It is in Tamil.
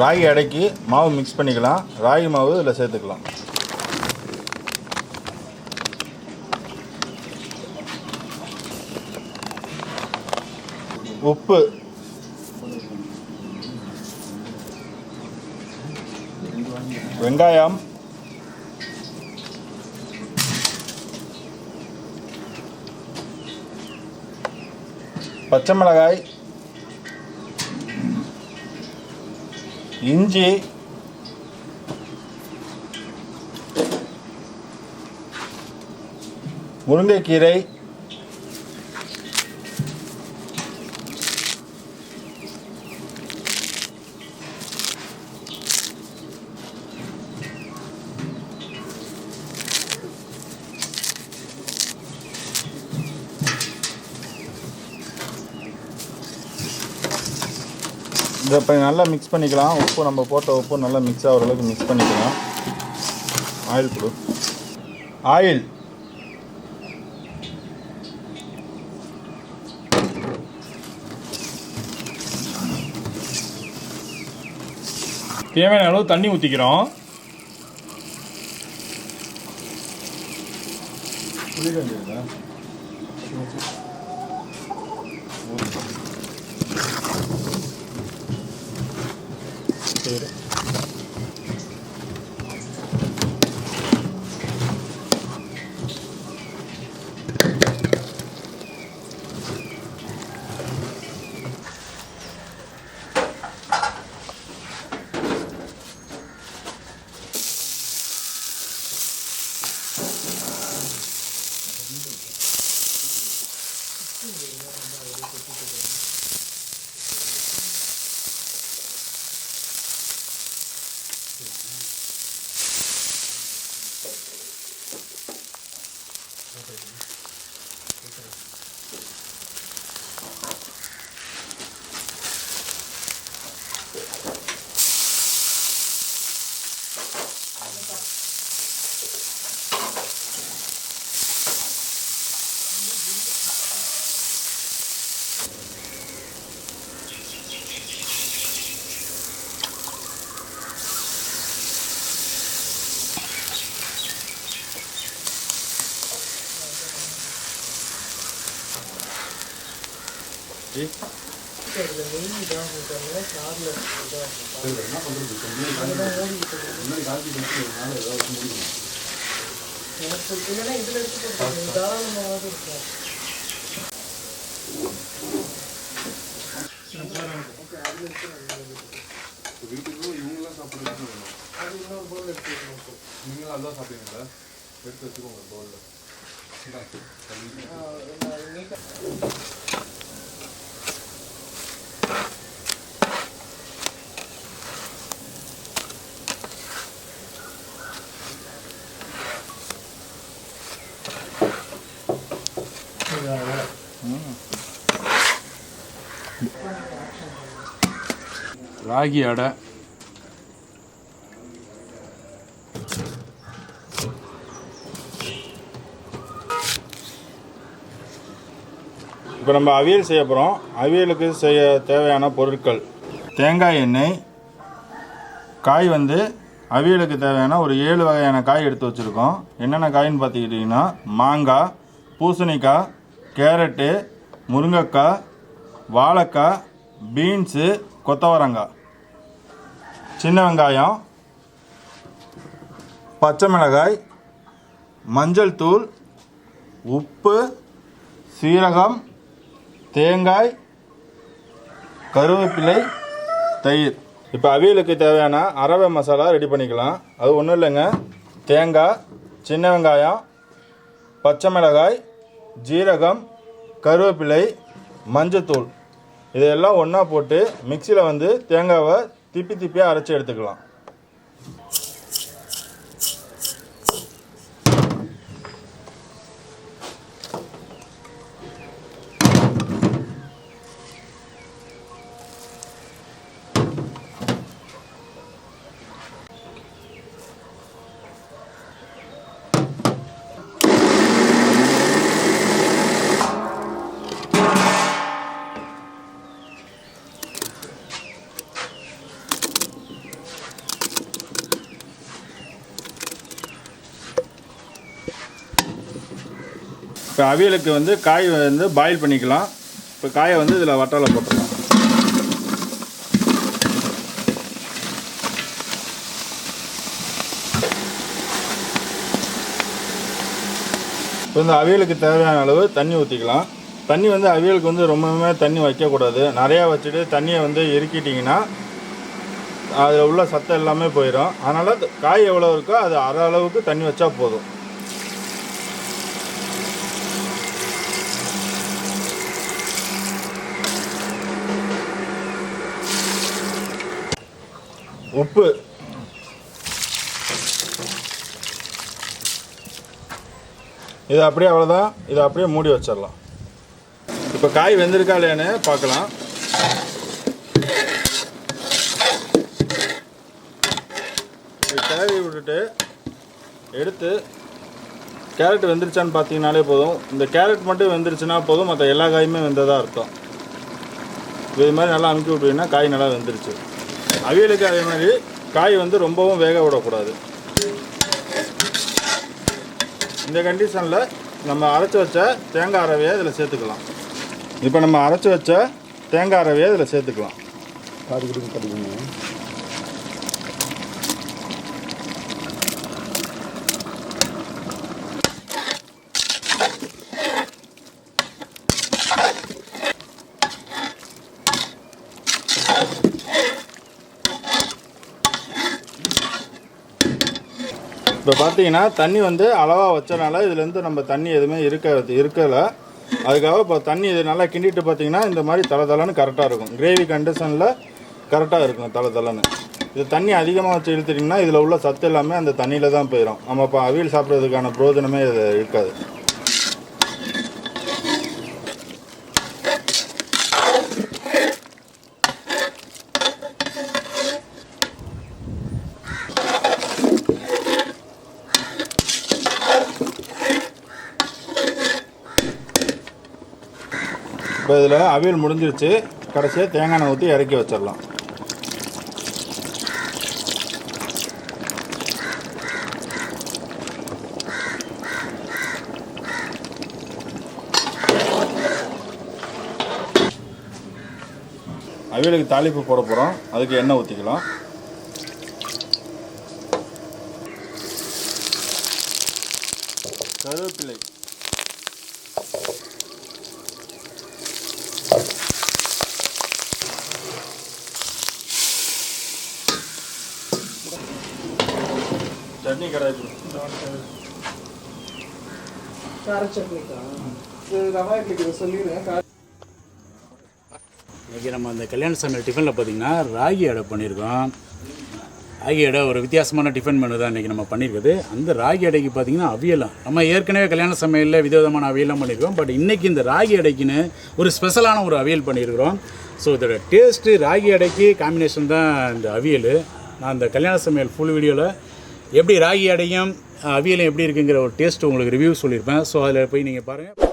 ராகி அடைக்கு மாவு மிக்ஸ் பண்ணிக்கலாம். ராகி மாவு இதில் சேர்த்துக்கலாம். உப்பு, வெங்காயம், பச்சை மிளகாய், இஞ்சி, முருங்கைக்கீரை, இதை இப்போ நல்லா மிக்ஸ் பண்ணிக்கலாம். உப்பு நம்ம போட்ட உப்பு நல்லா மிக்ஸ் ஆகிற அளவுக்கு மிக்ஸ் பண்ணிக்கலாம். ஆயில் கொடு. ஆயில், தேவையான அளவு தண்ணி ஊற்றிக்கிறோம். வீட்டுக்கு இவங்கெல்லாம் சாப்பிடுறது நீங்களும் அதான் சாப்பிடுவீங்களா? எடுத்து வச்சுக்கோங்க பவுலில். ராகி அடை, இப்போ நம்ம அவியல் செய்ய போகிறோம். அவியலுக்கு செய்ய தேவையான பொருட்கள்: தேங்காய் எண்ணெய், காய் வந்து அவியலுக்கு தேவையான ஒரு 7 வகையான காய் எடுத்து வச்சுருக்கோம். என்னென்ன காயின்னு பார்த்துக்கிட்டிங்கன்னா மாங்காய், பூசணிக்காய், கேரட்டு, முருங்கைக்காய், வாழைக்காய், பீன்ஸு, கொத்தவரங்காய், சின்ன வெங்காயம், பச்சை மிளகாய், மஞ்சள் தூள், உப்பு, சீரகம், தேங்காய், கருவேப்பிலை, தயிர். இப்போ அவியலுக்கு தேவையான அரவை மசாலா ரெடி பண்ணிக்கலாம். அது ஒன்றும் இல்லைங்க, தேங்காய், சின்ன வெங்காயம், பச்சை மிளகாய், ஜீரகம், கருவேப்பிலை, மஞ்சத்தூள் இதையெல்லாம் ஒன்றா போட்டு மிக்சியில் வந்து தேங்காவை திப்பியாக அரைச்சி எடுத்துக்கலாம். இப்போ அவியலுக்கு வந்து காய் வந்து பாயில் பண்ணிக்கலாம். இப்போ காயை வந்து இதில் வட்டாவில் போட்டுடலாம். இப்போ இந்த அவியலுக்கு தேவையான அளவு தண்ணி ஊற்றிக்கலாம். தண்ணி வந்து அவியலுக்கு வந்து ரொம்பவுமே தண்ணி வைக்கக்கூடாது. நிறையா வச்சுட்டு தண்ணியை வந்து இறுக்கிட்டிங்கன்னா அதில் உள்ள சத்தம் எல்லாமே போயிடும். அதனால் காய் எவ்வளோ இருக்கோ அது அரை அளவுக்கு தண்ணி வச்சா போதும். உப்பு, இது அப்படியே அவ்வளோதான். இதை அப்படியே மூடி வச்சிடலாம். இப்போ காய் வெந்திருக்கா இல்லையான்னு பார்க்கலாம். கிளறி விட்டுட்டு எடுத்து கேரட் வெந்துருச்சான்னு பார்த்தீங்கன்னாலே போதும். இந்த கேரட் மட்டும் வெந்துருச்சுன்னா போதும், மற்ற எல்லா காயுமே வெந்ததாக அர்த்தம். இது மாதிரி நல்லா அமுக்கி விட்டுட்டீங்கன்னா காய் நல்லா வெந்துருச்சு. அவியலுக்கு அதே மாதிரி காய் வந்து ரொம்பவும் வேக விடக்கூடாது. இந்த கண்டிஷனில் நம்ம அரைச்சி வச்ச தேங்காய் அரவையை இதில் சேர்த்துக்கலாம். இப்போ நம்ம அரைச்சி வச்ச தேங்காய் அரவையை இதில் சேர்த்துக்கலாம். இப்போ பார்த்தீங்கன்னா தண்ணி வந்து அளவாக வச்சனால இதுலேருந்து நம்ம தண்ணி எதுவுமே இருக்கலை. அதுக்காக இப்போ தண்ணி இது நல்லா கிண்டிட்டு பார்த்தீங்கன்னா இந்த மாதிரி தளன்னு கரெக்டாக இருக்கும். கிரேவி கண்டிஷனில் கரெக்டாக இருக்கும் தளன்னு. இது தண்ணி அதிகமாக வச்சு இழுத்துட்டிங்கன்னா இதில் உள்ள சத்து எல்லாமே அந்த தண்ணியில் தான் போயிடும். நம்ம இப்போ அவியல் சாப்பிட்றதுக்கான பிரயோஜனமே இது இருக்காது. இப்போ இதில் அவியல் முடிஞ்சிருச்சு. கடைசியாக தேங்காய் எண்ணெய் ஊற்றி இறக்கி வச்சிடலாம். அவியலுக்கு தாளிப்பு போட போகிறோம். அதுக்கு எண்ணெய் ஊற்றிக்கலாம். கருவேப்பிலை, சட்னி கடாய், கார சட்னிக்கா ரவா இட்லிக்கு சொல்லிடுங்க. இன்றைக்கி நம்ம அந்த கல்யாண சமையல் டிஃபனில் பார்த்திங்கன்னா ராகி அடை பண்ணியிருக்கோம். ராகி அடை ஒரு வித்தியாசமான டிஃபன் மெனு தான் இன்றைக்கி நம்ம பண்ணியிருக்குது. அந்த ராகி அடைக்கு பார்த்திங்கன்னா அவியலாம் நம்ம ஏற்கனவே கல்யாண சமையலில் விதவிதமான அவியலாம் பண்ணியிருக்கோம். பட் இன்றைக்கி இந்த ராகி அடைக்குன்னு ஒரு ஸ்பெஷலான ஒரு அவியல் பண்ணியிருக்கிறோம். ஸோ இதோட டேஸ்ட்டு ராகி அடைக்கு காம்பினேஷன் தான் இந்த அவியல். நான் இந்த கல்யாண சமையல் ஃபுல் வீடியோவில் எப்படி ராகி அடையும் அவியலும் எப்படி இருக்குங்கிற ஒரு டேஸ்ட்டு உங்களுக்கு ரிவ்யூ சொல்லியிருப்பேன். ஸோ அதில் போய் நீங்கள் பாருங்கள்.